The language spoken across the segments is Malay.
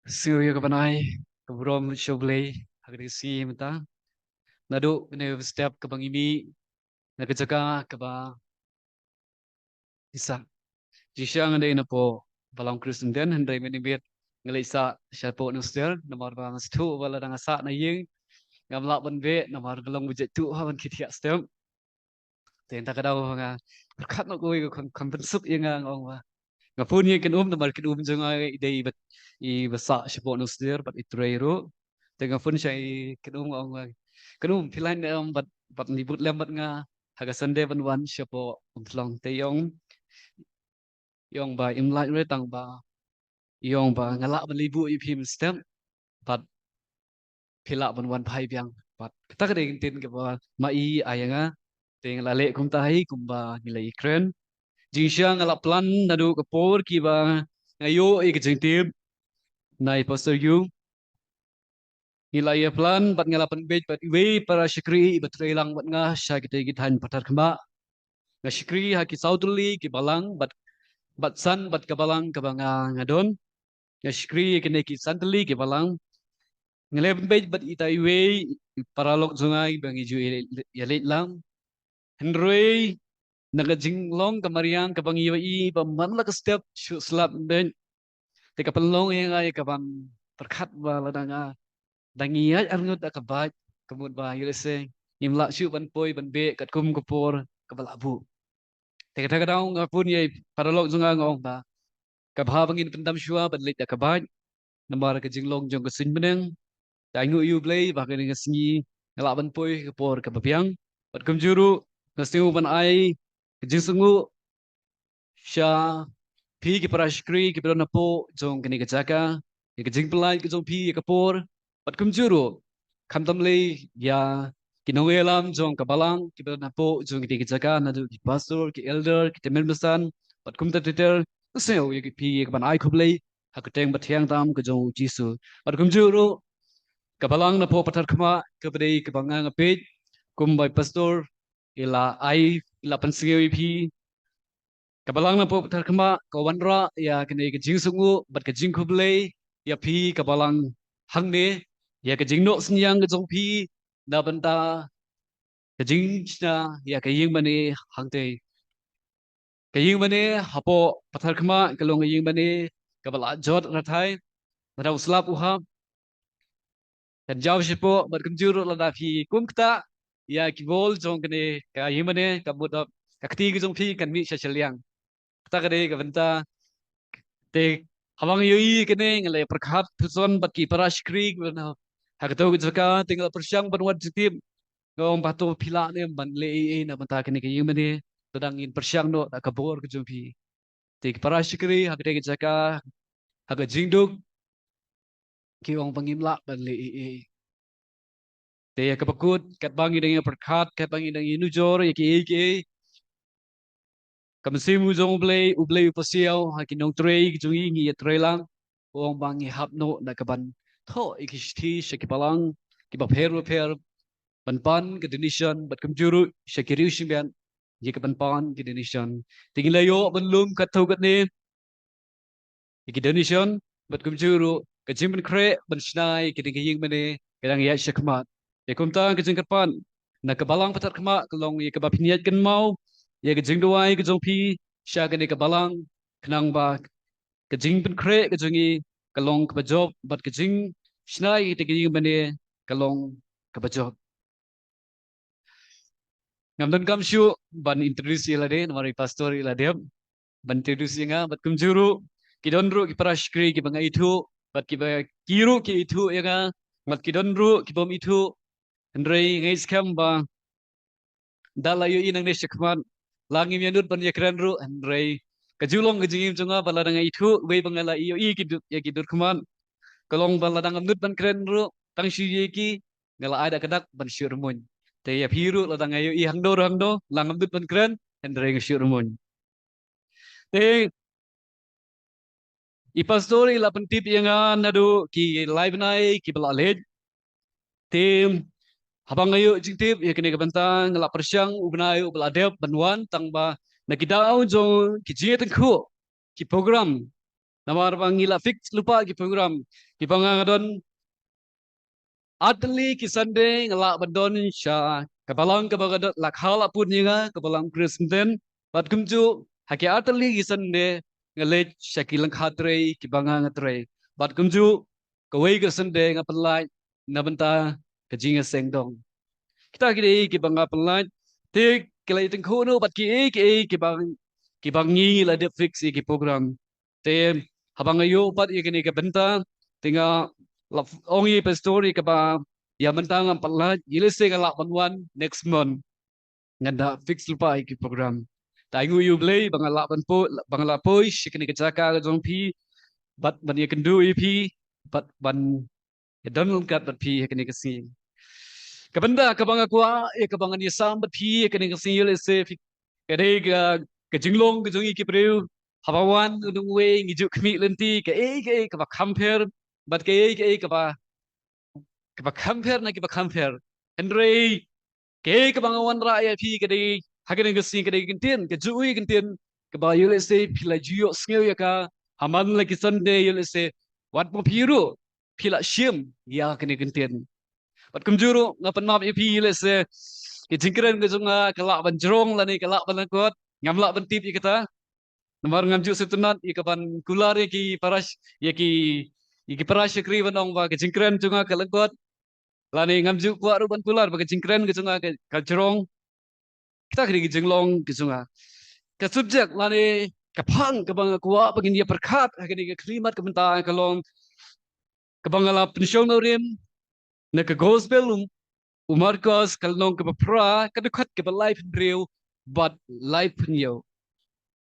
Suyo ka panay, kabrom shoblay, agresi mata. Nado ne step ka bang imi, nagjaga ka ba isa. Jisya nga na po balang Kristen den hendray menibit ngalisa siya po ng stir namar ba nga stu wala nga sa na ying ngamla ban be namar galong budget tu ha ban kitiya stem. Tenta ka daw nga berkat no ko kan bensuk yang nga ong nga pun ye kan namar kan jang ay ide i basa siya po ng stir but itrero. Tengah pun siya kan ong kan pilan bat libut lembat nga haga sande ban wan siya po umtlong teyong yong ba imlai re tang ba yong ba ngala ban libu i phim stem bat phila ban wan phai biang bat kita ka ding tin ka ba ma i ayanga teng la le kum tai kum ba nilai kren jing sia ngala plan nadu ka por ki ba ngayo i ka jing tim nai pastor yu nilai plan bat ngala pan bej bat we para shikri bat lang bat nga sha kita gitan patar kamba nga shikri ha ki sautuli ki balang bat san bat ka balang ka ba nga ngadon nga shikri ki ne ki santali ki balang ngeleben bej bat itai we paralog zungai bang iju yalit lang henry nagajinglong kamariang kabang i paman la ka step slap ben te kapalong yang ay kaban perkat ba la nga dangiya arngut akabat kamud ba yulese imla shu ban poi ban be kat kum kupor kabalabu te kata daw nga pun ye paralog zunga ngong ba kabha bangin pendam shua ban lit akabat namar ka jinglong jong ka sin beneng ta ngu yu play ba ka nga singi ngala ban poi kupor kababiang bat kum juru ngastiu ban ai jing sungu sha pi ki parashkri ki pero napo jong kini kajaka ki jing pelai ki jong pi ka por pat kum juro kam tam le ya ki noelam jong kabalang ki pero napo jong kini kajaka na du ki pastor ki elder ki temen besan pat kum ta titer seo ye ki pi ka ban ai khuble ha ka teng bathiang tam ka jong jisu pat kum juro kabalang na po patar khama ka bade ka bangang pe kum by pastor ila ai ila pansingewi pi kabalang na po terkema kawanra ya kene ke jing sungu bat ke jing kuble ya pi kabalang hangne ya ke jing no senyang ke jong pi na benta ke jing na ya ke ying bani hangte ke ying bani hapo pathar kema kalong ying bani kabala jot rathai rau slap uhap dan jaw sipo bat kemjuru lada pi kumkta ya ki gol jong kene ka ying bani kabut kakti ke jong pi kan mi syaliang kata kade ka benta te hawang yui kene ngale perkhat thuson bat ki parash krig na hakato jaka tinggal persyang banwat jitim ngom patu phila ne ban le na banta kene ke yimane tadang in persyang no kabor ke jumpi te parash kri hakate jaka haga jingduk ki ong pangimla ban le te ya kapakut kat bangi dengan perkhat kat bangi dengan inujor ya ki kamsimu jong ublay upasiaw hakinong trey jungi ngi trelang ong bangi hapno na kaban tho ikishti shakipalang kibaper repair panpan ke denishan bat kamjuru shakiri shimbian ye ke panpan ke denishan tinglayo belum katau kat ne ke denishan bat kamjuru ke jimben kre ban snai ke dinging mene kadang ya shakmat ya kumta ke jingkapan na kabalang patat kama kalong ye ke bapiniat kan mau ye ke jingduai ke jongpi sya ke ne kabalang kenang ba ke jingben kre ke jongi kalong ke bajob bat ke jing snai te ke ying mene kalong ke bajob ngamdan kam syu ban introduce ila de mari pastor ila de ban introduce nga bat kum juru kidonru ki parashkri ki banga itu bat ki ba kiru ki itu ya nga bat kidonru ki bom itu ndrei ngai skam ba dalayo inang ne shakman langim yanut ban yakran ru ndrei kajulong kajingim chunga bala nga itu we bangala iyo i ki ya ki dur kman kalong bala dang amnut ban kren ru tang shi ye ki ngala ada kadak ban syurmun te ya piru la dang ayo i hangdo langam dut ban kren ndrei nga syurmun te i pastori la pentip yang nadu ki live nai ki bala lej tim habang ayo jingtip ya kene kabantang la persyang ubnai ubla dep banwan tang ba nakidao jong ki jiet ko ki program Nama pangila fix lupa ki program ki pangangadon atli ki Sunday ngelak badon sya kabalang kabagadot lak hala pun nga kabalang Kristen bat kumju haki atli ki Sunday ngelet syakilang khatre ki bangangatre bat kumju kawai ke Sunday ngapelai nabenta kajinga sengdong kita kini ki banga pelai tik kelai tengkono bat ki bang ngi la de fix ki program te habang ayo pat ikini ke benta tinga ongi pe story ke ba ya mentang ang pelai yilese ngalak banwan next month nganda fix lupa ki program ta ngu yu blay bangala poi ikini ke caka ke jong pi bat ban ye kendu pi bat ban ya donald kat bat pi ikini ke si kabanda kabanga kwa e kabanga ni sam bat pi ikini ke si yilese kadai ke jinglong ke jongi ki preu habawan udung we ngijuk kmi lenti ke ba compare but ke ba compare na ke ba compare Henry ke ba ngawan raya pi ke dei hagen ke sing ke dei kintin ke jui kintin ke ba yule se pila jiyo sngew ya ka haman la ki Sunday yule se wat mo piru pila shim ya ke ni kintin bat kumjuru ngapan map pi yule se ke jingkren ke jonga kelak ban jerong la ni kelak ban kot ngamlak ban tip kita Namar ngamju setunat ikapan kular ki parash ki parash kri banong ba ke jingkren junga ke lengkot lani ngamju kuat ruban kular ba ke jingkren ke junga ke kalcerong kita kri ke jinglong ke junga ke subjek lani ke pang ke bang kuat bagin dia perkat ke ke klimat ke benta ke long ke bangala pensiong rim na ke gospel Markos kalnong ke pra ke dekat ke life real but life new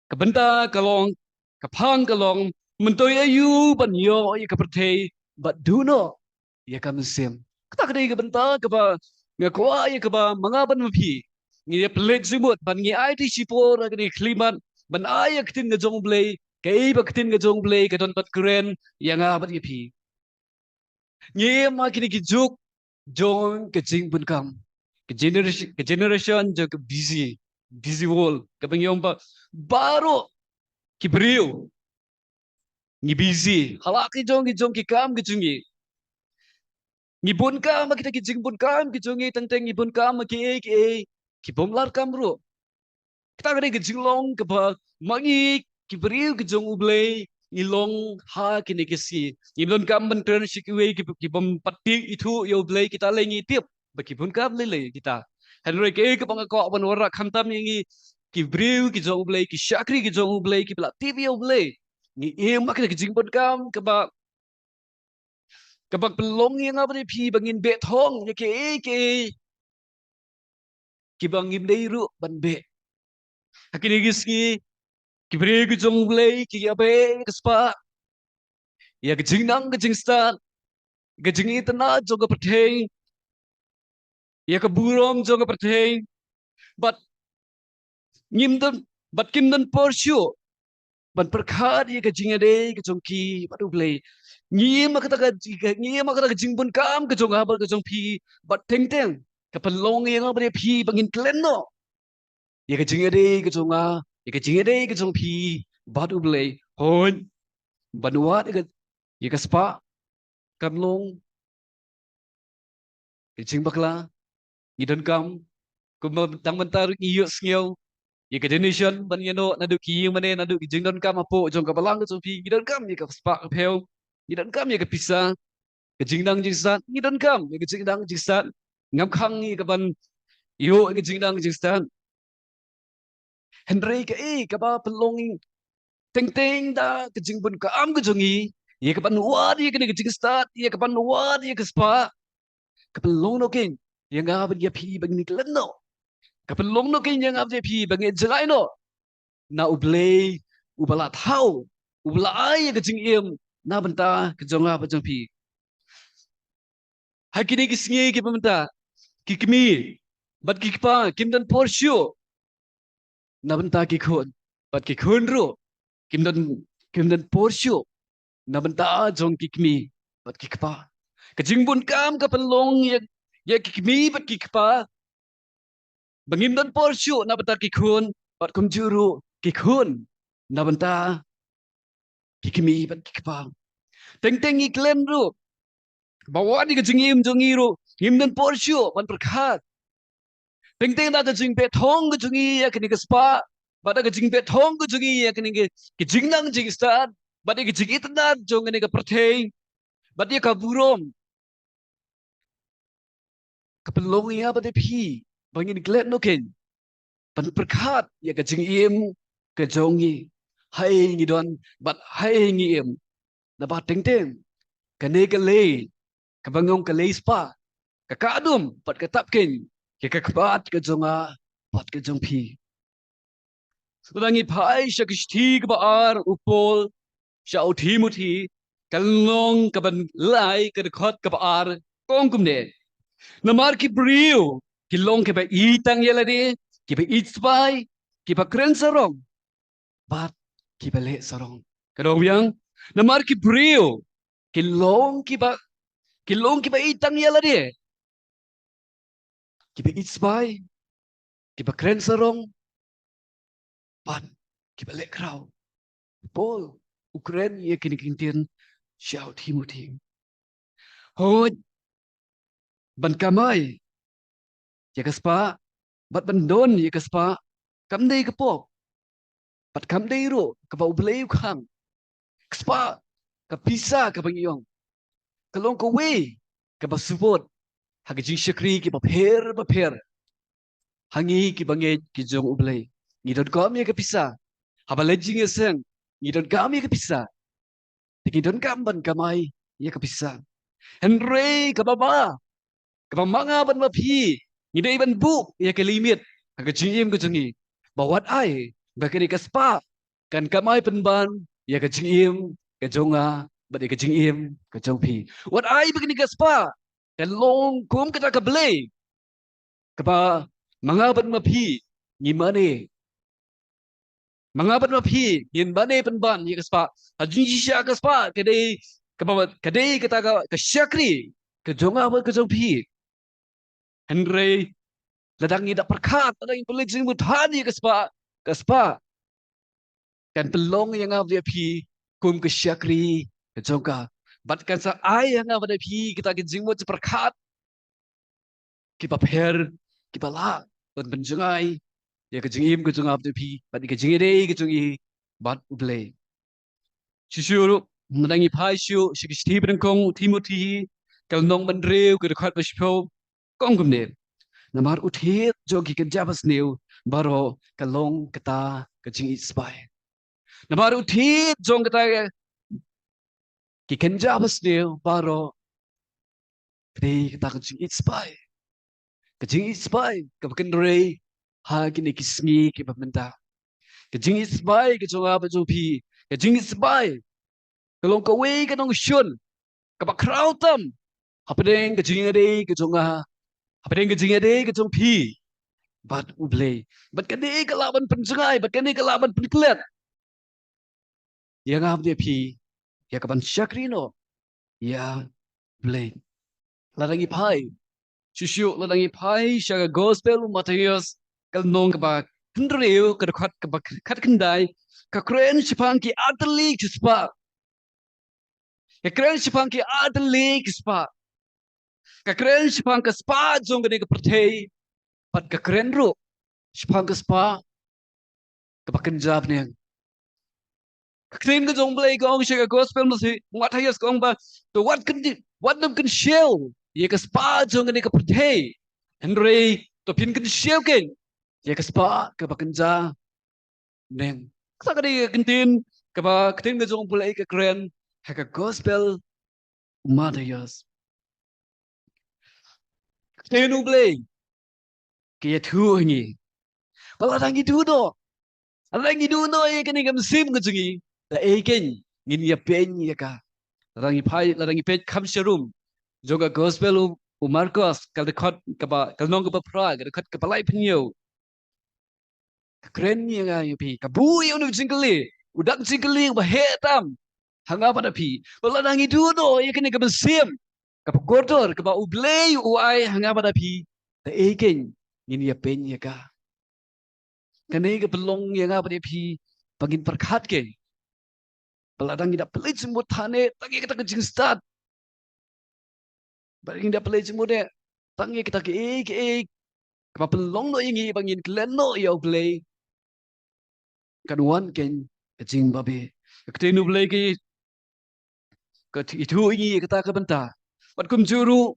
kabenta kalong kapang kalong mentoy ayu ban yo ya kapertay but do no ya kamusim kata kadai kabenta kaba nga kwa ya kaba mga ban mapi ngi ya pelet simut ban ngi IT sipor kadai klimat ban aya kitin nga jong blay kay ba kitin nga jong blay kadon bat kren yang abat yapi ngi ma kini kijuk jong kajing bun kam ke generation jo ke busy world kabang yong ba baru kibriu ni busy halaki jong ki kam ki jungi ni bun kam kita ki jing bun kam ki jungi tentang ni bun kam ki bomlar kam ro kita kare ki jinglong ke ba mangi kibriu ki jong ublay ni long ha ki ni ki si ni lon kam ban turn shikwe ki bom pati itu yo ublay kita lengi tip ba ki bun kam le kita henry ke pang ko ban wara khantam ni ki briu ki jong ublay ki shakri ki jong ublay ki pla tv ublay ni mak ki jing bun kam ke bak pelong yang apa ni pi bangin be thong ya ki bangin dei ru ban be hakini giski ki bre ki jong ublay ki ya be ke spa ya ke jing nang ke jing stat ke jing itna jong ke pertheng ya ke burom jong ke pertheng but ngimdan but kimdan porsio ban perkhat ye ke jing ade ke jong ki padu play ngi ma kata ke jing bun kam ke jong ha ke jong pi bat teng teng ke pelong ye ngab de pi bangin klen no ye ke jing ade ke jong ha ye ke jing ade ke jong pi badu play hon banwa de ye ke spa kam long ke jing bakla ni dan kam ku tang mentar ngi yo sngew ye ke donation ban ye no na du ki mane na du ki jing don kam apo jong ka balang ke jong pi ni dan kam ye ke spa ke pheo ni dan kam ye ke pisa ke jing dang jing sat ni dan kam ye ke jing dang jing sat ngam khang ni ke ban yo ke jing dang jing sat henry ke ba pelonging teng teng da ke jing bun ka am ke jongi ye ke ban wa ye ke jing sat ye ke ban wa ye ke spa ke pelong no king ye nga ban ye pi bang ni klen no ke pelong no king ye nga ye pi bang ye jelai no na ublay ubala thau ubla ai ke jing im na benta ke jonga ba jong pi hakini ki snge ki benta ki kmi bat ki pa kim dan porsio na benta ki khon bat ki khon ro kim dan porsio na benta jong ki kmi bat ki pa ke jing bun kam ka pelong ye ki kmi bat ki pa bangim dan porsio na benta ki khon bat kum juru ki khon na benta kikimi bat kikpang teng iklen ru bawa ni kejingim jongiru himdan porsio man berkat teng na kejing petong kejongi ya kini kespa pada kejing petong kejongi ya kini kejingnang jingstan pada kejing itna jong ini ke perteng pada kaburom kepelong ya pada pi bangin iklen noken pan berkat ya kejing im kejongi hai ngidon bat hai ngiem na ba teng kene kele kabangong kele spa kakadum pat katapkin ke kakbat ke jonga pat ke jongpi sudangi pai shakishti kbar upol shau thimuthi kalong kaban lai ke khot kbar kong kumne namar ki brio ki long ke ba itang yelade ki ba itspai ki ba kren sarong bat ki ba le sarong kadong yang namar ki brio ki long ki ba itang yelade ki ba itspai ki ba kren sarong pan ki ba le krau Paul Ukraine ye kini kintin shau Timothy hoj ban kamai ye kaspa bat ban don ye kaspa kam dei ka pok bat kam dei ro ka ba ublei khang kaspa ka pisa ka bang yong ka long ka we ka ba support ha ka jing shakri ki ba pher hangi ki bange ki jong ublei ni dot kom ye ka pisa ha ba lejing ye seng ni dot kam ye ka pisa Tiki don kam ban kamai ye ka pisa Henry ka ba Kapamanga ban mapi, ngidai ban bu ya ke limit, ka jingim ka jangi. Bawat ai, ba kini ka spa, kan kamai penban ya ka jingim, ka jonga, ba ka jingim, ka jongpi. Wat ai ba kini ka spa, kan long kum ka ka blay, ka ba manga ban mapi, ngimane. Manga ban mapi, ngin bane penban ya ka spa, ha jingi sya ka spa, kadai ka ta ka syakri, ka jonga ba ka jongpi. Henry ladang ida perkat ladang pelik sing mutani ke spa kan pelong yang ngap dia pi kum ke syakri ke jongka bat kan sa ai yang ngap dia pi kita ke jingmut perkat kita per kita la dan penjengai ya ke jingim ke jongap dia pi bat ke jingire ke jongi bat uble sisuru nadangi paisyu sikishti berengkong timothy kal nong mandreu ke dekat paspo kong kumne Namar uthet jogi ke jabas neu baro kalong kata kajing ispai. Namar uthet jong kata ki ken jabas neu baro kade kata kajing ispai. Kajing ispai kabakan rei ha kini kisngi ki pamenta. Kajing ispai ke jonga ba jopi. Kajing ispai kalong kawe kanong shun kabak krautam. Hapadeng kajing ade ke jonga. Hapadeng kajing ade ke jongpi. Bat ublay. Bat kani kalaban penjengai, bat kani kalaban peniklet. Yang ngam dia pi, ya kaban syakrino, ya ublay. Ladangi pai, susyuk ladangi pai, syaga gospel Matius, kalnong kaba kendreu kedekat kaba kat kendai, kakren sipangki ateli kispa. Kakren sipangki ateli kispa. Kakren sipangka spa jong kene kepertei, pat kakren ru, sipangka spa, kaba kenjab neng. Clean cái dòng play con sẽ có gospel mà thì ngoại hay con ba to what them can shell ye cái spa cho cái này cái pretty Henry to pin can shell cái ye cái spa cái bakan ja neng sa cái này cái tin cái tin cái dòng play cái grand hay cái gospel mà thì yes tin u play cái thu nhỉ và là đang nghĩ đó ye cái này cái sim cái gì là ai cái nhìn ye pen ye ka larangi page kam serum joga gospel Markos kal dekat kal nong ka pra dekat kepalai penyo keren ni nga pi kabu yo nu jingli udak jingli ba hetam hanga pada pi larangi du no ye kene ka besim ka kotor ka ba ublei uai hanga pada pi ta eken ngin ye pen ye ka kane ka pelong ye nga pada pi pagin perkat ke Peladang tidak pelai jemut tane, tangi kita kejing start. Bagi tidak pelai jemut deh, tangi kita ke ek. Kapa pelong no ingi bangin klen no yau pelai. Kanuan ken kejing babe. Ketinu pelai ke itu ingi kita ke benta. Bat kum juru.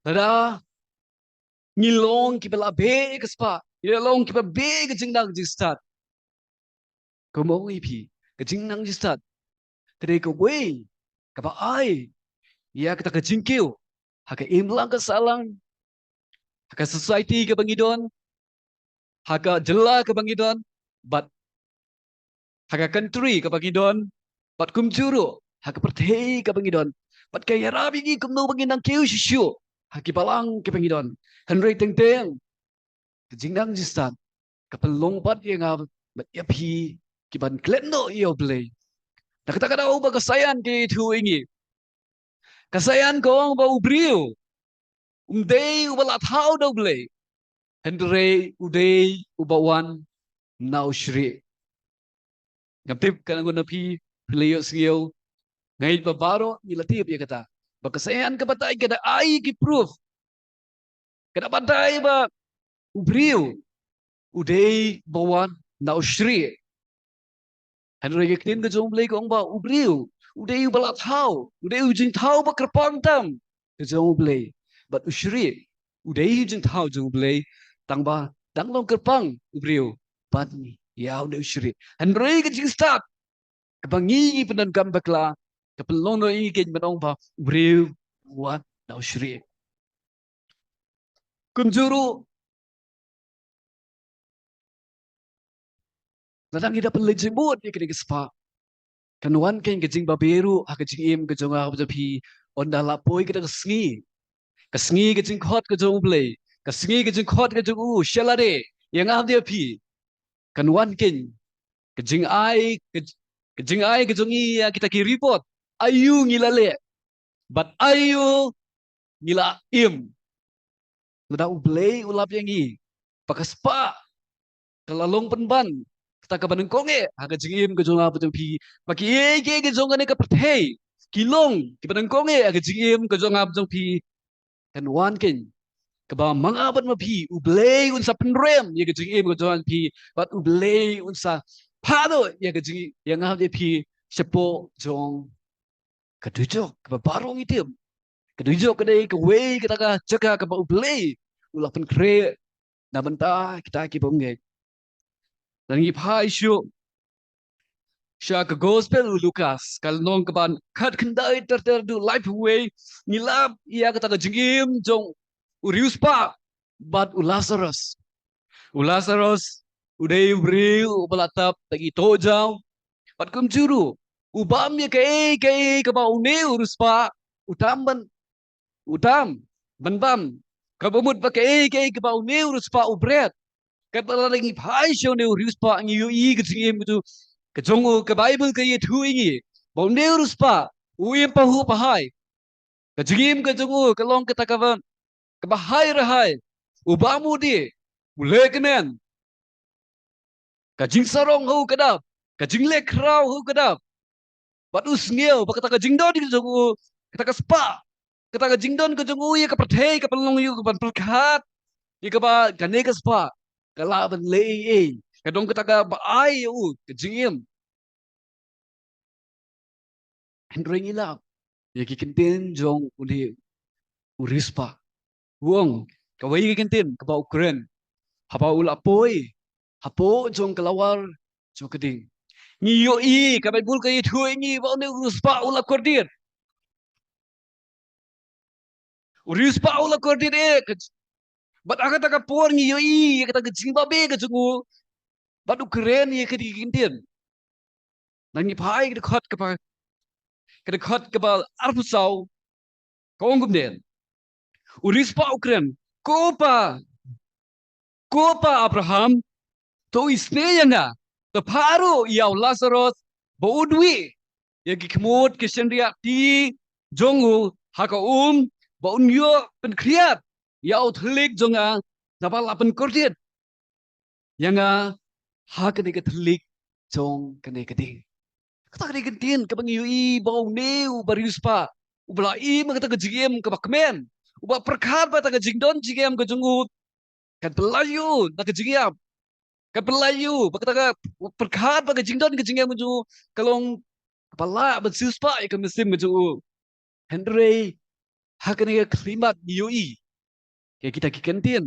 Tada ngilong ki bela be ke spa. Ngilong ki be kejing nang kejing start. Kau mau ipi kejing nang kejing start. Tadi kau way. Kapa ai. Ya kita kejing kiu. Haka imlang ke salang. Haka society ke bangidon. Haka jela ke bangidon. But haka country ke bangidon. But kum juru. Haka pertei ke bangidon. But kaya rabi ki kum no bangidang kiu shishu. Haki balang ke bangidon. Henry teng teng. Kejing nang jistan. Kapelong pat yang ngab. But ya pi. Kiban kleno iyo play. Nakita ba kasayan ki tu ingi. Kasayan ko ang ba ubriu. Umday ubala tao daw play. Henry uday ubawan na usri. Ngaptip ka nang napi playo siyo. Ngayon pa baro nilatip ya kata. Bakasayan ka batay kada ay ki proof. Kada batay ba ubriu. Uday bawan na usri. Henry yakin ka jong play ko ang ba ubriu. Uday ubala tao. Uday ujing tao ba kerpang tam. Ka jong play. But usri. Uday ujing tao jong play. Tang ba dang long kerpang ubriu. But ya udah usri. Henry ka jing start. Kabangi penangkam bakla. Kapelong no ingin menong ba ubriu. What na usri. Kunjuru. Nadang kita pelai jemut ya kena kespa. Kanuan kan kejing baberu, ha kejing im kejong ha bejapi onda lapoi kita kesengi. Kesengi kejing khot kejong play. Kesengi kejing khot kejong shalade. Yang ngam dia pi. Kanuan kan kejing ai kejong ya kita ki report. Ayu ngilale. But ayu ngila im. Lada ublay ulap yang i. Pakaspa kelalong penban. Kita kabanang konge, haga jingim ke jonga betul pi. Maki ke jonga ne ka perthei. Kilong, kabanang konge, haga jingim ke jonga betul pi. Kan wan ken. Kaba mangabat ma pi, ublay unsa penrem, ya ke jingim ke jonga pi. But ublay unsa pado, ya ke jing, yang ngap dia pi. Sepo jong. Kedujok, kaba barong itim. Kedujok kedai, ke way, kita ka jaga kaba ublay. Ulapan kre, na benta, kita ki bonge. Dan ipa isu siya ke gospel Lukas kalau nong keban kat kendai terterdu life way nilap ia kata ke jengim jong urius pa bat Lazarus udai bril belatap tagi tojau bat kum juru ubam ya ke ba une urus pa utam ban kabumut pa ke ba une urus pa ubret kapala lagi pai show ne urus pa ngi i ke jengim gitu ke jongo ke Bible ke ye thu ingi bonde urus pa uim pa hu pahai ke jingim ke jongo ke long ke takawan ke bahai rahai ubamu di ule kenen ke jing sarong hu kedap ke jing le krau hu kedap bat usngeu ba kata ke jing do di jongo kata ke spa kata ke jing don ke jongo ye ke perthei ke pelong yu ke ban pelkat ye ke ba gane ke spa ke la ban le e ke dong kata ke ba ai ke jingim Henry ngilap. Ya kikintin jong uli urispa. Wong kawai kikintin kaba Ukraine. Haba ulapoi. Hapo jong kelawar jong keding. Ngiyo i kabay bul kayo tuwe ngi ba ne urispa ulap kordir. Urispa ulap kordir Bat akat akat por ngiyo i kata kejing babe ke jongu. Bat Ukraine ye kikintin. Nangi pai kedekat keba arpusau kongum den. Urispa Ukraine. Kopa Abraham to isne yana. To paru yaw Lazarus baudwi. Yagi kemud kesendria ti jongu haka baunyo penkriat. Yaw telik jonga napal apen kordiet. Yanga haka ne telik jong kene keding. Kata kena kentin ke bang UI bau neu barius pa. Ubla I mengata ke GM ke bakmen. Uba perkhat ba ta ke jingdon GM ke jungut. Kan pelayu ta ke GM. Kan pelayu bakata ke perkhat ba ke jingdon ke GM ke jungut. Kalong kepala bersius pa ke mesim ke jungut. Henry hakane ke klimat UI. Kayak kita ke kentin.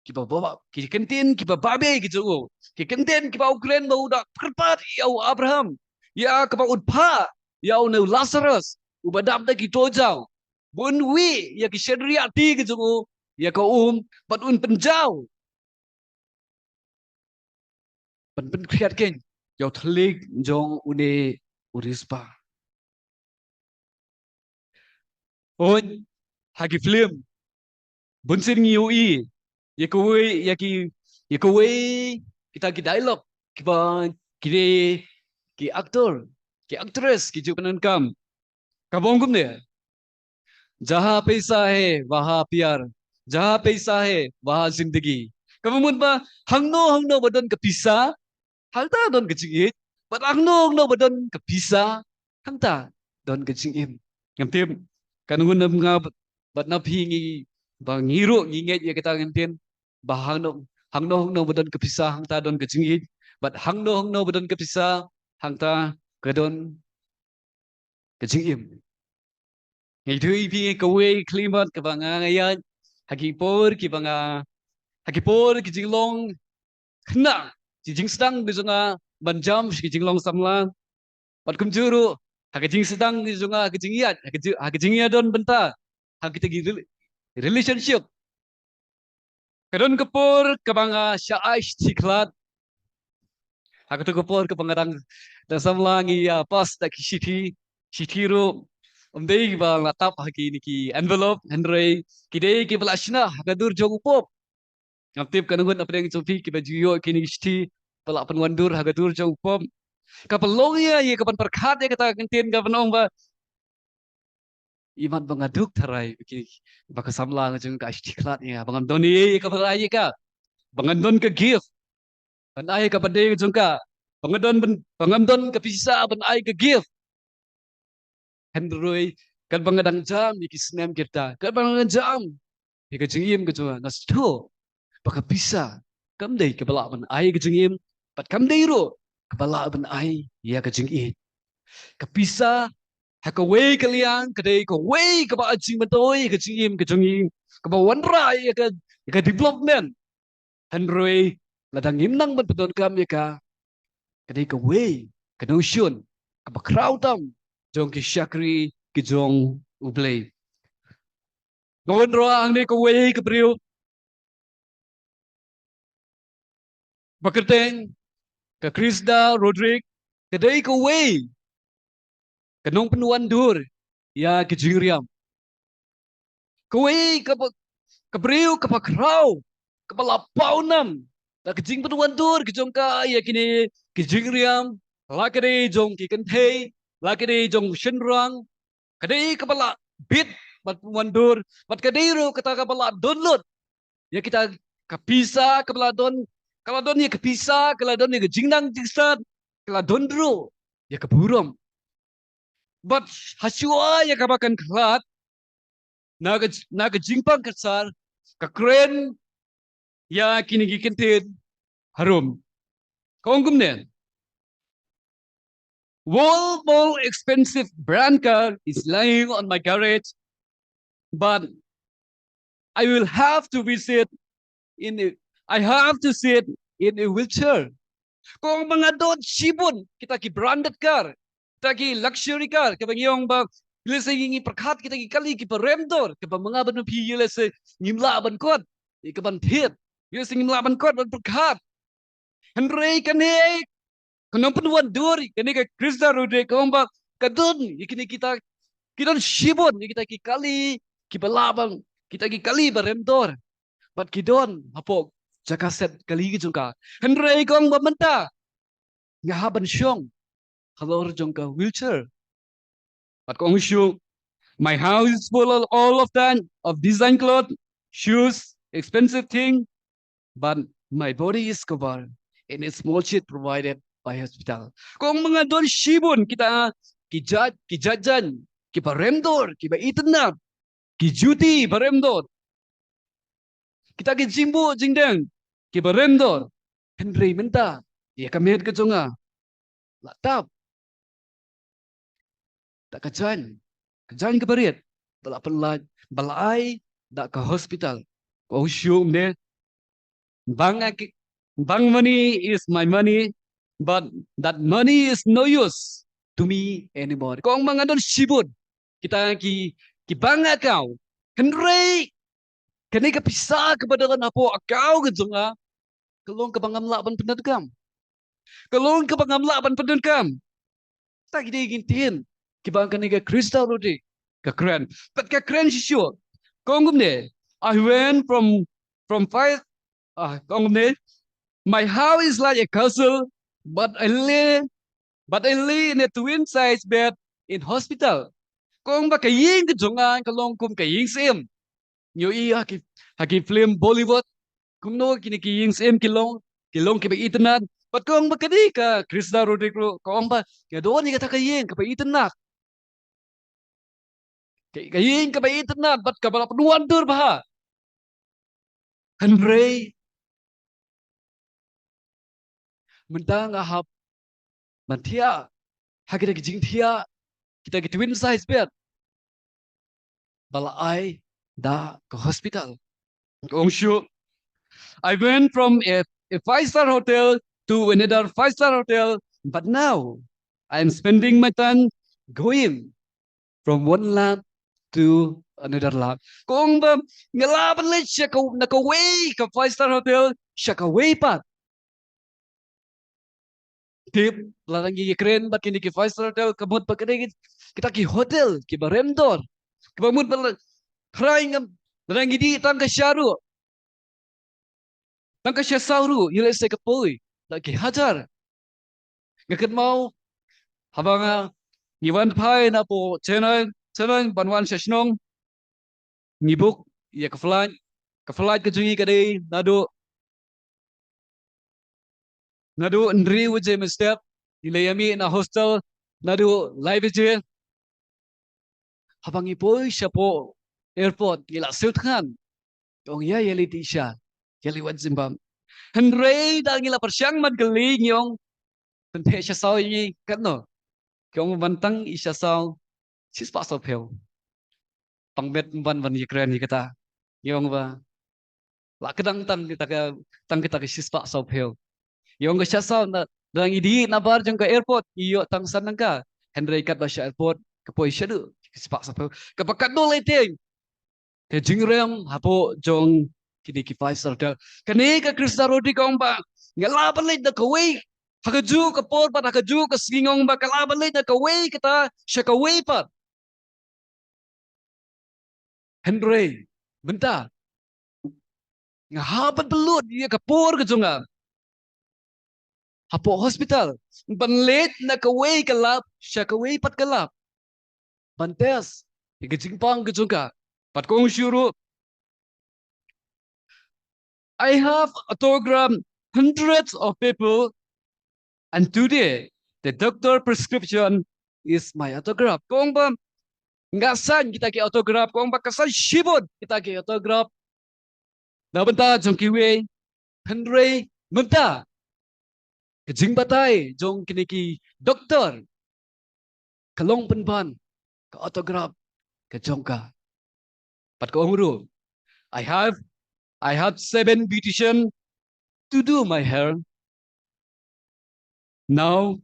Kiba bawa ki kentin kiba babe gitu ki kentin kiba Ukraine bau dak kerpat yau Abraham ya kiba udpa yau ne Lazarus ubadam da ki tojau bun wi ya ki shedriati gitu ya ka pat un penjau pen kriat ken yau thlik jong une urispa on hagi film bunsin ngi ui ya ko we ya ko we kita ki dialog ki ba ki de ki aktor ki actress ki ju penankam kabong gum ne जहां पैसा है वहां प्यार जहां पैसा है वहां जिंदगी kamun ba hangno badon ka pisa halta don ka chingit but hangno badon ka pisa hangta don ka chingim ngam tim kanungun nam nga bat na phingi ba ngiro nginget ya kita ngantin ba hangno badon ka pisa hangta don ka chingit but hangno badon ka pisa hangta ka don ka chingim ngày thứ ipi kawe klimat kabanga ngayan hakipor ki jinglong khna ji jingstang bi zonga banjam ki jinglong samlang pat kumjuru hakajing sedang ki zonga hakajingiat hakajingia don benta hakitagi relationship kadon kapur kabanga syaish tiklat hakatu kapur kapangarang dan samlang ya pas tak shitiru Umday ba latap haki niki envelope Henry kide ki balashna hagadur jong upop ngaptip kanungun apa yang sofi ki bajuyo kini sti pala penwandur hagadur jong upop kapalong ya ye kapan perkhat ya kata kentin ka penong ba iman bangaduk tarai ki baka samla ngajung ka istiklat ya bangam doni ka balai ka bangandon ka gift ban ai ka pade jong ka bangandon ka pisa ban ai ka gift Henry kan bangadang jam ni kisnem kita kan bangadang jam ni ka jingim ka jua nasto baka bisa kam dei ka bala ban ai ka jingim pat kam dei ro ka bala ban ai ya ka jingit ka bisa ha ka wei ka liang ka dei ka wei ka ba jing matoi ka jingim ka ba wan rai ya ka development Henry ladang himnang ban pedon kam ya ka dei ka wei ka notion ka ba crowd jong ki shakri ki jong ublay ngon ro ang ni ko we ka priu bakerteng ka Krisda Rodrick kadai ko we kanong penuan dur ya ki jingriam ko we ka priu ka pakraw ka palapau nam ta ki jing penuan dur ki jong ka ya kini ki jingriam lakade jong ki kentei lakade jong shenrang kadai kepala bit bat mundur bat kadiro kata kepala download ya kita kapisa kepala don ya kapisa kepala don ya jingnang jingsat kepala dondro ya keburom bat hasua ya kabakan kelat naga jingpang kesar ka keren ya kini gikentin harum kongum nen more expensive brand car is lying on my garage, but I will have to visit in a, I have to sit in a wheelchair. Kung mga doon sibon, kita ki branded car, kita ki luxury car, kapag yung ba, ilas yung iparkat, kita ki kali, ki paremdor, kapag mga ban mapi, ilas ngimlaban kot, ikaban hit, ilas ngimlaban kot, ban parkat. Henry kanik, Kenapa penuan duri? Kini ke Krista Rodrick kompak kadun. Kini kita sibon. Kita kali kibalabang. Kita kali baremdor. Bat kidon hapok jakaset kali jungka. Henry kong bamenta. Ngahaban syong. Kalau jungka wheelchair. Bat kong syong. My house is full of all of that of design clothes, shoes, expensive thing. But my body is covered in a small sheet provided by hospital. Kung mga doon shibon kita kijajan, kiparemdor, kiba itanap, kijuti paremdor, kita kijimbo jingdeng, kiparemdor, Henry minta, dia kamit ke jonga, latap, tak kajan kebarit, balai, tak ke hospital. Kau syum deh, bang bang money is my money, but that money is no use to me anymore. Kau mga doon shibon, kita ki banga kau, Henry, kani kapisa kepada apo akau ke jonga, kalong kabangam laban penadkam. Kalong kabangam laban penadkam. Tak kita gintin. Kibang kani ke kristal roti. Ke keren. But ke keren sisyo. Kong ne. I went from five. Kong ne. My house is like a castle, but I lay in a twin size bed in hospital. Kong ba kaying ke jongan kalong kum kaying sim. Nyo i haki film Bollywood. Kung no kinikiying sim kilong kiba itanan. But kung magkadi ka Krista Rodrigo kung ba doon ni kata kaying kaba itanak. Kaying kaba itanak but kabala penuan dur bah. Henry mentang ahap mantia haki kita kijing tia kita twin size bed. Bala ai da ke hospital. Kung syu I went from a five-star hotel to another five-star hotel, but now I'm spending my time going from one lab to another lab. Kung ba ngalaban lang siya nakaway ka five-star hotel, siya kaway pa. Tip, larang keren ba kini ki five-star hotel, kamot pa kini kita ki hotel, ki baremdor. Kamot pa trying larang di tangka syaru. Tangka siya sauru, yun sa kapoy. Lagi hajar. Ngakat mau, habang iwan pai na po channel banwan siya sinong, ngibuk, iya ka-flight kajungi kadai, nado ndri wajay step, ilayami na hostel, nado live wajay, habang ipoy siya po airport, ila siltkan, yung yaliti siya, yaliwad zimbam. Henry dahil ngila persyang magaling yung tente siya sao ini kan no. Kung bantang isya sao sis pa so pel. Pangbet ban keren kita. Yung ba la kedang tang kita ke sis pa so pel. Yung ga siya sao na dang idi na bar jang ka airport iyo tang sanang ka. Henry kat ba siya airport kapoy siya do. Sis pa so pel. Kapakat do leting. Te jingrem hapo jong kini ki five star hotel. Kani ka Krista Rodi kong ba ngalaban lay na kaway. Hakaju ka por pa hakaju ka singong ba kalaban lay na kaway kita siya kaway pa. Henry, benta. Nga haban belut dia ka por ka junga. Hapo hospital. Banlet na kaway kalap siya kaway pat kalap. Bantes. Ikajingpang ka junga. Pat kong syuro I have autographed hundreds of people, and today the doctor prescription is my autograph. Kung ba ngasan kita ki autograph, kung ba kasan shibod kita ki autograph. Nabenta jong kiwe, Henry menta. Kajing batay jong kiniki doktor. Kalong penban ka autograph ka jong ka. Pat ko umuro. I have 7 beautician to do my hair. Now,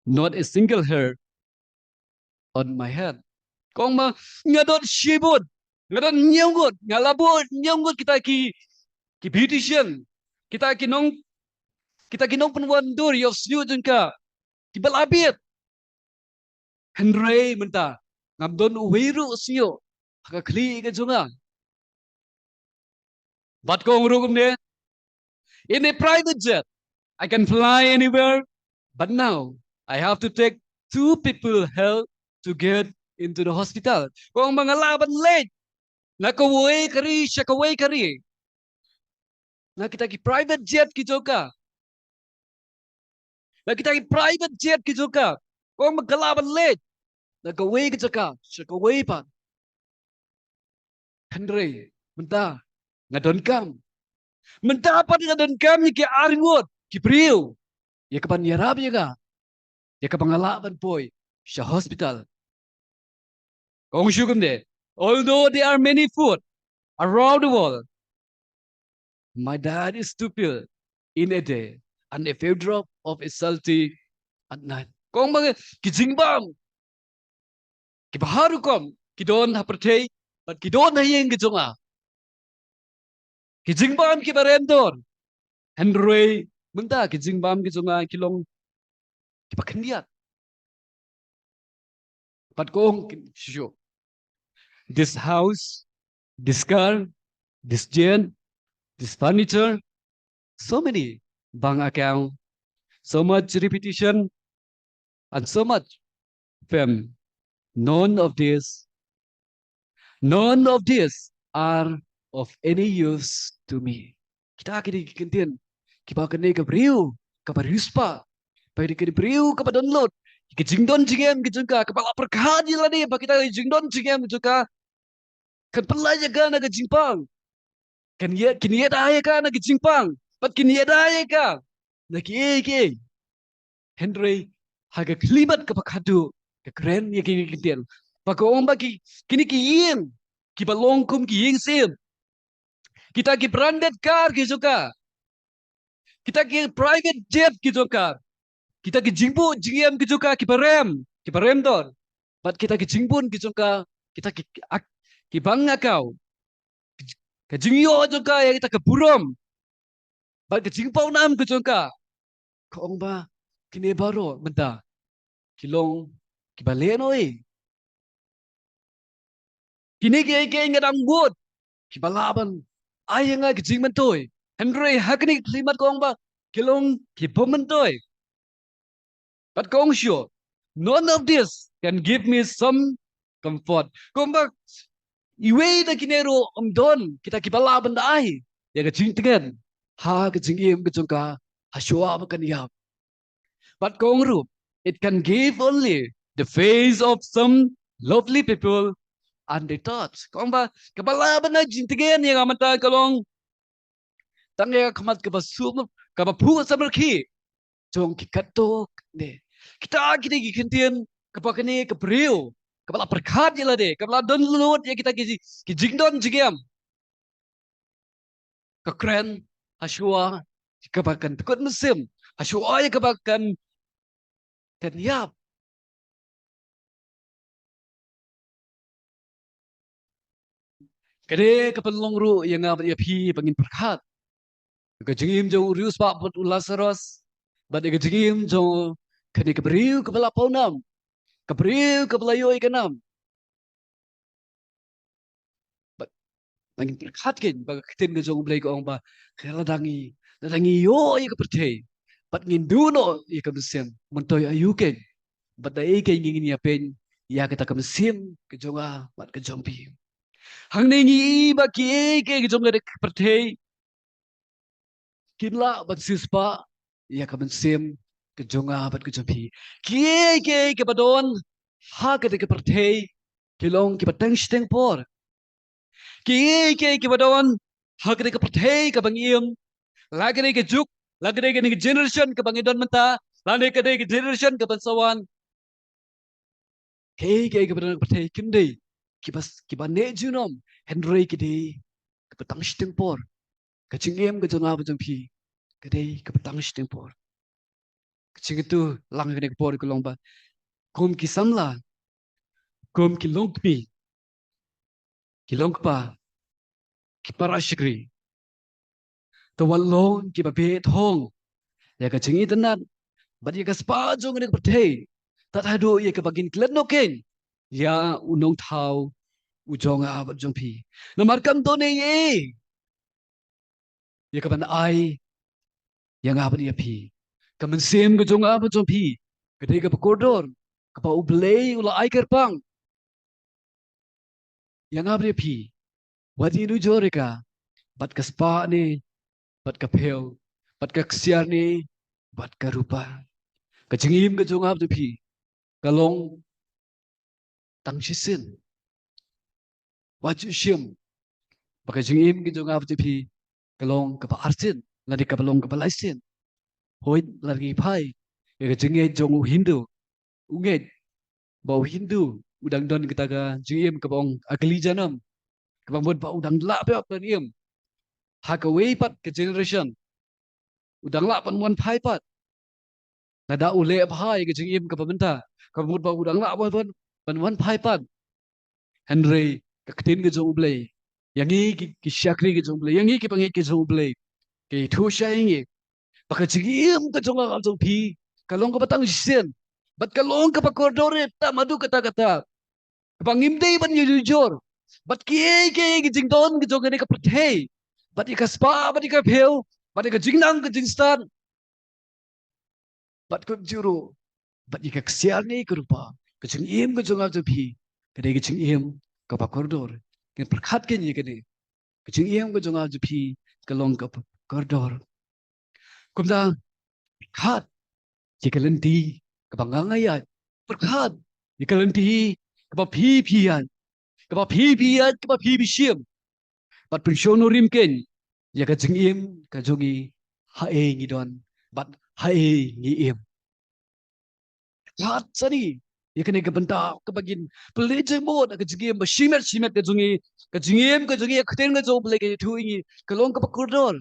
not a single hair on my head. Kung ma ngadot shibod, ngadot nyonggot, ngalabot nyonggot kita ki beautician. Kita kinong penwandur yo snyudun ka. Kibalabit. Henry menta ngamdon uwiru snyo. Hakakli ka junga. But kung rugum ne, in a private jet, I can fly anywhere. But now, I have to take 2 people help to get into the hospital. Kung mga laban late, nakaway kari, siya kaway kari. Na kita ki private jet ki joka. Lah kita private jet gitu ka. Kung magkalaban late. Nagaway kita ka. Siya kaway pa. Henry. Menta. Ngadon kam. Menta pa nga don kam ni ki aringwot. Ki priyo. Ya kapan yarab ya ka. Ya kapangalaban poy. Siya hospital. Kung syugam de. Although there are many food around the world, my dad is stupid in a day and a few drop of a salty at night. Kung mga kijingbam, kibaharukom, kidon hapertay, but kidon hayeng kijunga. Kijingbam kibarendor. Henry, menta kijingbam kijunga kilong kipakandiat. But kung sure, this house, this car, this gen, this furniture, so many bank account, so much repetition, and so much fame. None of these, none of these are of any use to me. Kita kini kintin, kita kini kebriu, keberuspa, pada kini briu kepada download, kejingdon jingem kejuka, kepala perkaji lah ni, bagi kita jingdon jingem kejuka, kan pelajah kan agak jingpang, kan ye kini ye dah kan agak jingpang, but kini ye dah kan, nak ye Henry haga klimat kapakadu kekeren ya kini kintian. Pako orang bagi kini kiying kiba longkum kiying sim. Kita ki branded car ki suka. Kita ki private jet ki suka. Kita ki jingbu jingem ki suka ki rem don. But kita ki jingbun ki suka. Kita ki bangga kau. Ke jingyo suka ya kita ke burom. But ke jingbau nam ki suka. Kau orang ba kini baru menta. Kilong kibaleno kini kaya ngadang buat kibalaban ay nga kijing mantoy Henry hakni klimat kong ba kilong kipamantoy but kong sure none of this can give me some comfort kong ba iwe na kinero don kita kibalaban da ay ya kijing tegen ha kijing im kijong ka haswa makan yap but kong ru it can give only the face of some lovely people and the thoughts. Kung ba, kapalaban na jintigen yung amata kalong tangya kamat kabasum kabapu sa merki. Jong kikatok ne. Kita kini gikintian kapakani kapriu. Kapala perkat jela de. Kapala don lulut ya kita kijingdon jigiam. Kakren haswa kapakan tekut musim. Haswa ya kapakan tenyap. Kade kapalong ru yang ngabat ya pi pangin perkat. Kejengim jong rius pak put ulas seros. Bad kejengim jong kade kebriu kepala paunam. Kebriu kepala yo ikanam. Bad pangin perkat kin bag kitin jong blai ko ang ba kala dangi yo i kepertei. Bad ngin duno i kemesim mentoy ayu ken. Bad dai ken ngin ya pen ya kita kemesim kejonga bad kejompi. Hang nengi ba ki ke jom gade pertei kinla bat sispa ya ka bensim ke jonga bat ke jompi ke badon ha ke ke pertei kilong ke patang steng por ke badon ha ke pertei ke bangiem lagi ke juk lagi ke generation ke bangidon menta lagi ke generation ke bansawan ke badon pertei kinde ki bane junom Henry ke di ke patang steng por ke cingem ke jonga bat jompi kedai ke petang setempur. Kecing itu lang kena kepor ke lomba. Kom kisam lah. Kom kilong kpi. Kilong kpa. Kipara syikri. Tawal long kipa bet hong. Ya kecing itu nat. Bat ya kaspa jong kena kepertai. Tak hadu ya kebagin kelan noken. Ya unong tau. Ujong abat jong pi. Namarkam to ne ye. Ya kapan ai. Yang abat ya pi. Kemensim ke jong abat jong pi. Kedai ke pekodor. Kepa ublei ula ai kerpang. Yang abat ya pi. Wadi nu joreka. Bat kaspa ni. Bat kapel. Bat kaksiar ni. Bat karupa. Kajing im ka jong ab tu pi kalong tang shisin wa chu shim ba kajing im ka jong ab tu pi kalong ka pa arsin lari ka balong ka balaisin hoi lari pai ya kajing e jong Hindu unge bau Hindu udang don kita ka jing im ka bong akli janam ka bang bot ba udang la pe kan im ha ka wei pat ka generation udang la pan wan pai pat na da ule pai ka jing im ka pa benta ka bot ba udang la pan wan pai pat Henry kakitin ke jong blay yang i ki syakri ke jong blay yang i ki pangi ke jong blay ke thu syai ngi baka jigim ke jong al jong pi kalong ka batang sen bat kalong ka pakordore ta madu kata kata pangim dei ban yu jor bat ki jing don ke jong ne ka pathe bat ka spa bat ka phel bat ka jingnang ke jingstan bat ku juru bat ka ksiar ni ke rupa ke jing im ke jong al jong pi ke dei ke jing im ka pakordor ke perkhat ke ni ke ni kecing iam ke jonga jupi kelong ke koridor kumda khat jika lenti ke bangang ayat berkhat jika lenti ke ba pi yan ke ba pi yan ke ba pi bisiam bat pensiono rimken ya kecing iam ke jongi hae ngidon bat hae ngi iam khat sani ya kene ke benta ke bagin pelije mo ke kecing iam ba simet ke jongi keten ke jong ke tu ingi kelong ke koridor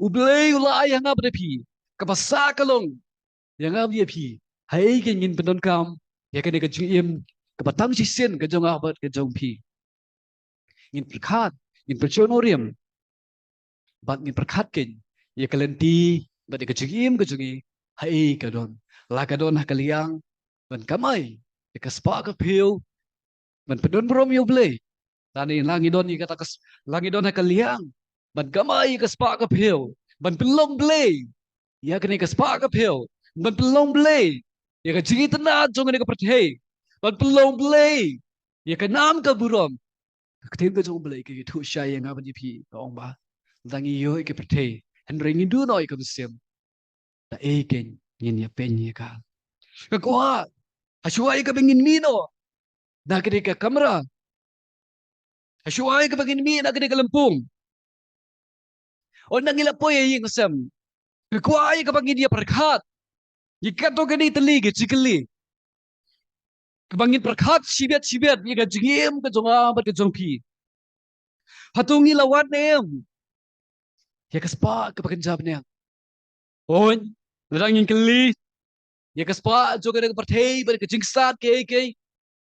ublay ulay yang apa pi kapasa kalong yang apa dia pi hai ke ngin pendon kam ya ke ne ke jim ke batang sisen ke jong apa ke jong pi ngin perkat ngin perchonorium bat ngin perkat ken ya ke lenti bat ke jim ke jongi hai ke don la ke don ha liang ban kamai ke spa ke pil ban pendon brom yo blay tani langi don ni kata kes langi don ha liang ban kamai ke spa ke pil ban pelong blay ya kene ka spa ka phil ban pelong blay ya ka jingi tana jong ne ka perthei ban pelong blay ya ka nam ka burom ka tem ka jong blay ka thu sha ya nga ban ji phi ka ong ba dangi yo ka perthei han ring du noi ka sem ta e ken yin ya pen ya ka ko ha shuai ka bengin mi no na ka ka kamera shuai ka bengin mi na ka lempung on nangila po ye yin sem ka ko ai ka bengin dia perkhat ikato ka ni tali ke chikli Kebangin perkat sibet ya ka jingim ka jonga bat ka jongpi hatungi lawat nem ya ka spa ka pakanjab ne on rangin keli ya ka spa jo ka perthei bat ka jingsat ke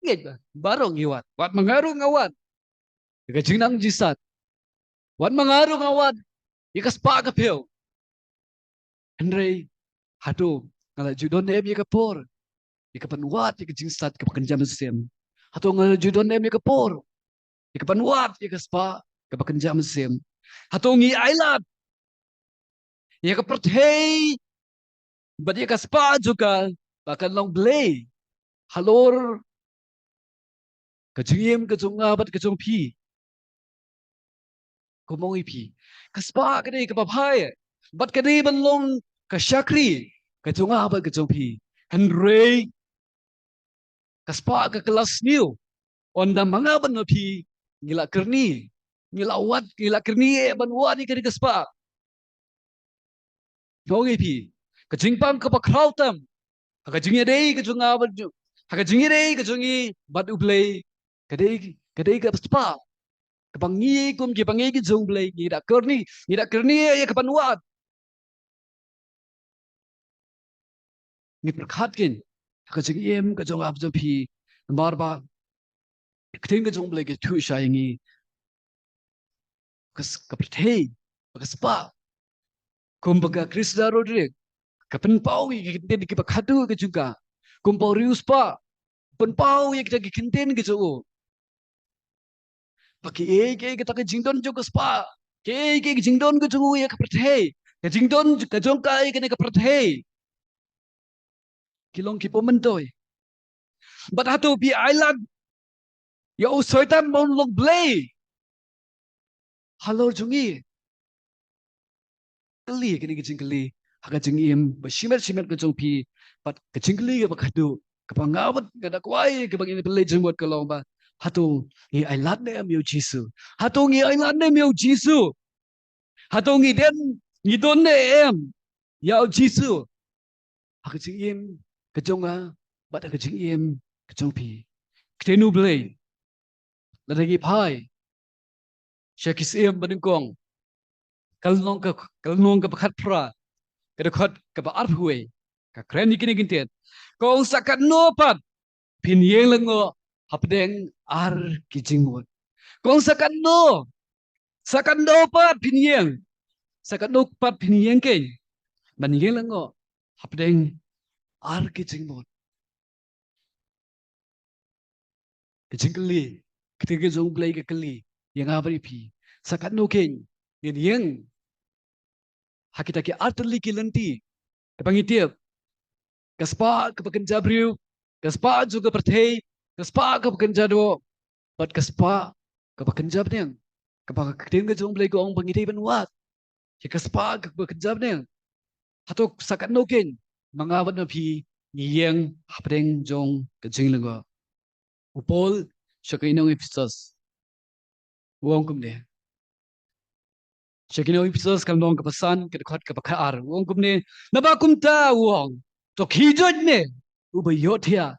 nget ba barong iwat wat mangaru ngawat ya ka jingnang jisat wat mangaru ngawat ya ka spa ka phel Andre hatu ngala judon nem ya ka por ya ka panwat ya ka jingsat ka pakanjab sem hatu ngala judon nem ya ka por ya ka panwat ya ka spa ka pakanjab sem hatungi ailat ya ka perthei bat ya ka spa juga bahkan long blay halor ka jingim ka junga bat ka jong pi ko mongi pi ka spa ka dei ka papai bat ka dei ban long ka shakri ka junga bat ka jong pi henry ka spa ka kelas new on da manga ban no pi ngila kerni ngila kerni ban wani ka spa mongi pi ka jingpam ka pa krautam ka jingi dei ka junga bat haka jingi dei ka jungi bat ublay kadai ka spa kapangi kum ki pangi ki jong blay ni da kerni ya kapanwat ni perkhatkin haka jingi em ka jong ab pi marba kting ka jong blay ki thu shaingi ka prthei ka spa kum ka krisda rodrik kapan pau ki kinten ki pakhatu ka juga kum pau rius pa pen pau ya kita ki kinten ki jo pakai kita ke jingdon juga spa ke jingdon ke juga ya kepercayai ke jingdon ke jongkai ke kepercayai kilong kipo mentoy but hatu pi island ya usoitan mon long blay halo jungi keli ke jing keli haka jingim basimet ke jong pi pat ke jingli ke bakadu ke pangawat ke dak wai ke bangin pelai jengwat ke long ba hatung i ai lat ne am yo jisu hatung i ai lat ne yo jisu hatung i den i don ne em ya jisu haka jingim ke jong a bat haka jingim ke jong pi ketenu blai la lagi pai syakis em badengkong kalnong ke pakat pra kedekot ke ba arhuai ka kren ni kini gintet kong sakat nopat pin yeng lengo hapdeng ar kijingwot kong sakat no pat pin yeng sakat no pat pin yeng ke ban yeng lengo hapdeng ar kijingwot kijingli ketika jong play ke keli yang abri pi sakat no ken yen yeng hakita ke artli ki lenti pangitiap kaspa ke pekerja briu kaspa juga pertei kaspa ke pekerja do pat kaspa ke pekerja neng kapag ketin ke jong play ko ang pangitay banwat si kaspa ke pekerja neng hatok sakat no ken mangawat na pi niyang hapdeng jong kajing lengo upol siya kainong epistos uang kumne siya kainong epistos kalnong kapasan kadakot kapakaar uang kumne nabakumta uang tok hijod ne ubayot hiya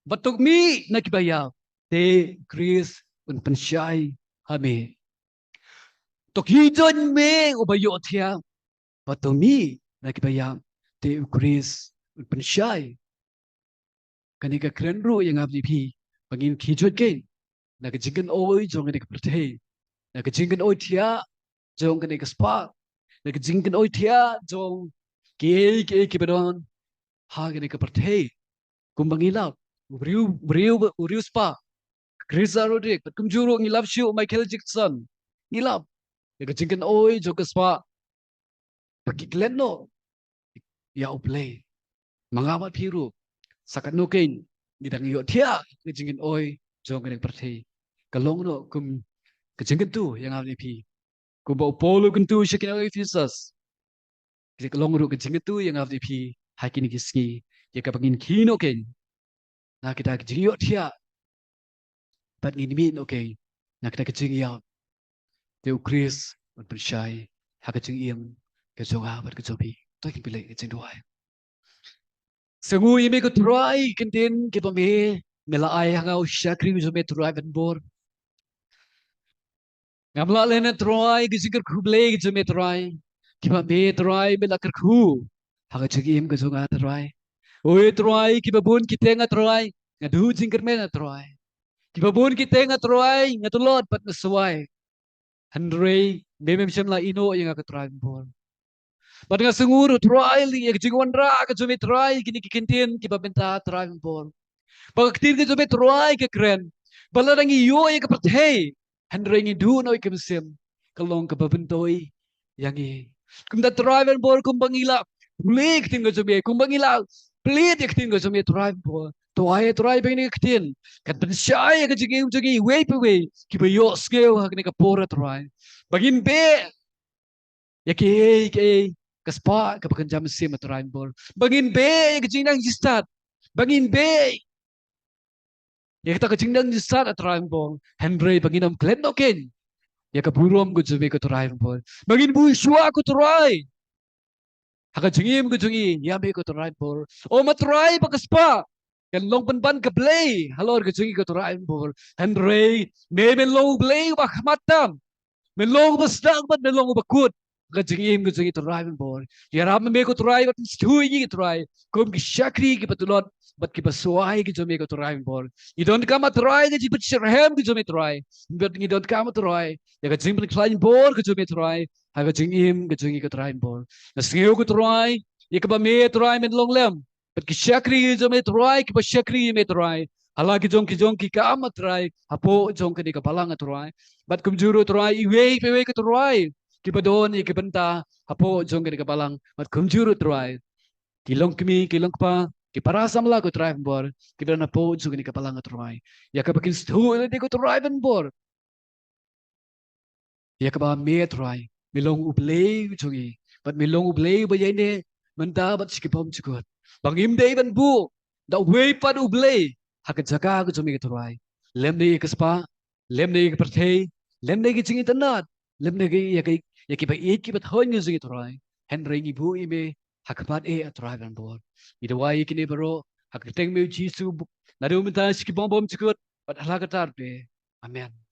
batok mi nakibayaw te Chris un pensyay hame tok hijod me ubayot hiya batok mi nakibayaw te Chris un pensyay kanika krenro yang abdi pi pangin hijod ken nakajingkan oy jong kanika perteh nakajingkan oy tiya jong kanika spa nakajingkan oy tiya jong ke kibadon ha kanika perteh kumbangilap uriu spa Chris Rodrick kumjuro ngilap shu Michael Jackson ngilap nakajingkan oy jong ka spa pakiklen no ya uplay mangawat piru sakat no ken nidang iyo tiya nakajingkan oy jong kanika perteh kalong no kum kejengken tu yang abdi pi kumba polo kentu syakina Efesus kita kalong ru kejengken tu yang abdi pi hakini kisngi ya kapangin kino ken na kita kejingyo tia pat ngin min okay na kita kejingyo teu Chris bersyai hakajing iem kejonga ber kejobi to kin pilih kejeng duai sengu ime ko try kenten ke pame mela ai hangau syakri zo me try ben bor ngamla lena try kejingker kuble zo me try kiba me try mela kerku hakajing iem kejonga try oi try kiba bun kitenga try ngadu jingker me na try kiba bun kitenga try ngatulot pat nasuai Henry memang macam lah ino yang aku try bol. Pada nga senguru try li yang jingon ra ka cumi try kini kikintin kiba benta try bol. Pag kitin ka cumi try ka keren. Bala nang iyo yang kapatay. Henry ngi du no ikamsim kalong kababentoy yang i. Kumda try bol kumbangila. Blik tin ka cumi kumbangila. Pelit ya kitin ka cumi try bol. Tuai try bang ni kitin. Kat pensyai ka jingi way pe way. Kiba yo skeo ha kini kapora try. Bagin be ya ke kaspa kapag jam sim at ball bagin be kajinang jistat bagin be ya kita kajinang jistat at ball Henry baginam klen oken ya kaburom ko jumi ko ball bagin bu shua ko try haka jingim ko jingi ya be ko ball o matry pa kaspa kan long ban ka play halor ko jingi ko ball Henry me long play ba matam melong basdak bat melong bakut kajingim kajing itu drive ball ya ram me ko try bat stui ki try kom ki shakri ki patulot bat ki baswai ki jome ko drive ball you don't come at try ki but sherham ki jome try but you don't come at try ya kajing ban Klein ball ki jome try ha kajingim kajing ko drive ball na sngeu ko try ya ka ba me try men long lem but ki shakri ki jome try ki ba shakri me try halagi jong ki ka amat try apo jong ka di ka palang try bat kumjuro try iwe pewe ka try kibadon ikibenta hapo jong ka balang bat kumjuro try kilong pa kiparasam la ko try bor kibana po jong ka palang try ya ka bakin stu di ko try ben bor ya ka ba me try milong ublay jongi bat milong ublay ba yene mendapat sikipom cikut. Bangim day ban bu, da way pan uble, hakat jaka ko jumi kiturai. Lem ni kespa, lem ni kepertei, lem ni kicingit tenat, lem ni ya ki ba ik ki bat hoin ngi turai. Henry ibu ime hakapat aturai ban bor. Ida wai kini baro hakateng me jisu nadu minta sikipom bom cikut, bat halakat arpe. Amen.